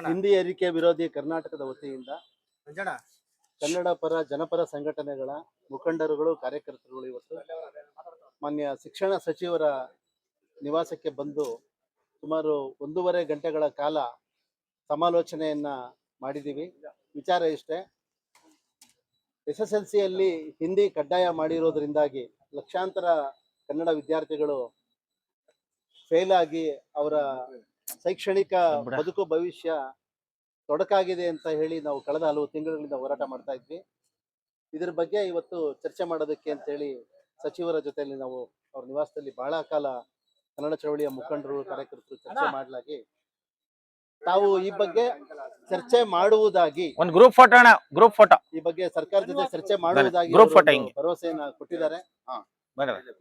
ಹಿಂದಿ ಏರಿಕೆ ವಿರೋಧಿ ಕರ್ನಾಟಕದ ವತಿಯಿಂದ ಕನ್ನಡ ಪರ ಜನಪರ ಸಂಘಟನೆಗಳ ಮುಖಂಡರುಗಳು ಕಾರ್ಯಕರ್ತರುಗಳು ಇವತ್ತು ಮಾನ್ಯ ಶಿಕ್ಷಣ ಸಚಿವರ ನಿವಾಸಕ್ಕೆ ಬಂದು ಸುಮಾರು 1.5 ಗಂಟೆಗಳ ಕಾಲ ಸಮಾಲೋಚನೆಯನ್ನ ಮಾಡಿದ್ದೀವಿ. ವಿಚಾರ ಇಷ್ಟೇ, SSLCಯಲ್ಲಿ ಹಿಂದಿ ಕಡ್ಡಾಯ ಮಾಡಿರೋದ್ರಿಂದಾಗಿ ಲಕ್ಷಾಂತರ ಕನ್ನಡ ವಿದ್ಯಾರ್ಥಿಗಳು ಫೇಲ್ ಆಗಿ ಅವರ ಶೈಕ್ಷಣಿಕ ಬದುಕು ಭವಿಷ್ಯ ತೊಡಕಾಗಿದೆ ಅಂತ ಹೇಳಿ ನಾವು ಕಳೆದ ಹಲವು ತಿಂಗಳಿಂದ ಹೋರಾಟ ಮಾಡ್ತಾ ಇದ್ವಿ. ಇದ್ರ ಬಗ್ಗೆ ಇವತ್ತು ಚರ್ಚೆ ಮಾಡೋದಕ್ಕೆ ಅಂತ ಹೇಳಿ ಸಚಿವರ ಜೊತೆಯಲ್ಲಿ ನಾವು ಅವ್ರ ನಿವಾಸದಲ್ಲಿ ಬಹಳ ಕಾಲ ಕನ್ನಡ ಚಳವಳಿಯ ಮುಖಂಡರು ಕಾರ್ಯಕರ್ತರು ಚರ್ಚೆ ಮಾಡಲಾಗಿ ತಾವು ಈ ಬಗ್ಗೆ ಚರ್ಚೆ ಮಾಡುವುದಾಗಿ ಒಂದು ಗ್ರೂಪ್ ಫೋಟೋ ಈ ಬಗ್ಗೆ ಸರ್ಕಾರದ ಜೊತೆ ಚರ್ಚೆ ಮಾಡುವುದಾಗಿ ಭರವಸೆಯನ್ನ ಕೊಟ್ಟಿದ್ದಾರೆ.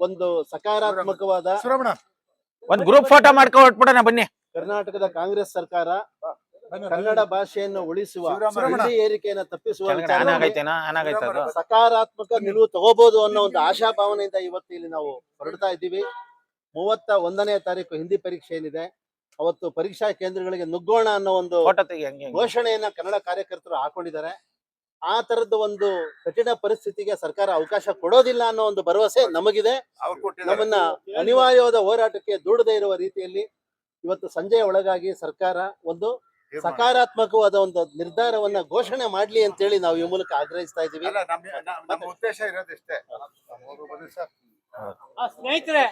ಒಂದು ಸಕಾರಾತ್ಮಕವಾದ ಒಂದು ಗ್ರೂಪ್ ಫೋಟೋ ಮಾಡ್ಕೊಂಡು ಹೊರಟ್ಬಿಡೋಣ ಬನ್ನಿ. ಕರ್ನಾಟಕದ ಕಾಂಗ್ರೆಸ್ ಸರ್ಕಾರ ಕನ್ನಡ ಭಾಷೆಯನ್ನು ಉಳಿಸುವ ಹಿಂದಿ ಏರಿಕೆಯನ್ನು ತಪ್ಪಿಸುವ ಸಕಾರಾತ್ಮಕ ನಿಲುವು ತಗೋಬಹುದು ಅನ್ನೋ ಒಂದು ಆಶಾಭಾವನೆಯಿಂದ ಇವತ್ತು ಇಲ್ಲಿ ನಾವು ಹೊರಡ್ತಾ ಇದ್ದೀವಿ. 31ನೇ ತಾರೀಕು ಹಿಂದಿ ಪರೀಕ್ಷೆ ಏನಿದೆ ಅವತ್ತು ಪರೀಕ್ಷಾ ಕೇಂದ್ರಗಳಿಗೆ ನುಗ್ಗೋಣ ಅನ್ನೋ ಒಂದು ಘೋಷಣೆಯನ್ನ ಕನ್ನಡ ಕಾರ್ಯಕರ್ತರು ಹಾಕೊಂಡಿದ್ದಾರೆ. ಆ ತರದ್ದು ಒಂದು ಕಠಿಣ ಪರಿಸ್ಥಿತಿಗೆ ಸರ್ಕಾರ ಅವಕಾಶ ಕೊಡೋದಿಲ್ಲ ಅನ್ನೋ ಒಂದು ಭರವಸೆ ನಮಗಿದೆ. ನಮ್ಮನ್ನ ಅನಿವಾರ್ಯವಾದ ಹೋರಾಟಕ್ಕೆ ದೂಡದೇ ಇರುವ ರೀತಿಯಲ್ಲಿ ಇವತ್ತು ಸಂಜೆಯ ಒಳಗಾಗಿ ಸರ್ಕಾರ ಒಂದು ಸಕಾರಾತ್ಮಕವಾದ ಒಂದು ನಿರ್ಧಾರವನ್ನ ಘೋಷಣೆ ಮಾಡ್ಲಿ ಅಂತ ಹೇಳಿ ನಾವು ಈ ಮೂಲಕ ಆಗ್ರಹಿಸ್ತಾ ಇದ್ದೀವಿ. ನಮ್ಮ ಉದ್ದೇಶ ಇರೋದಿಷ್ಟೇ. ಸ್ನೇಹಿತರೆ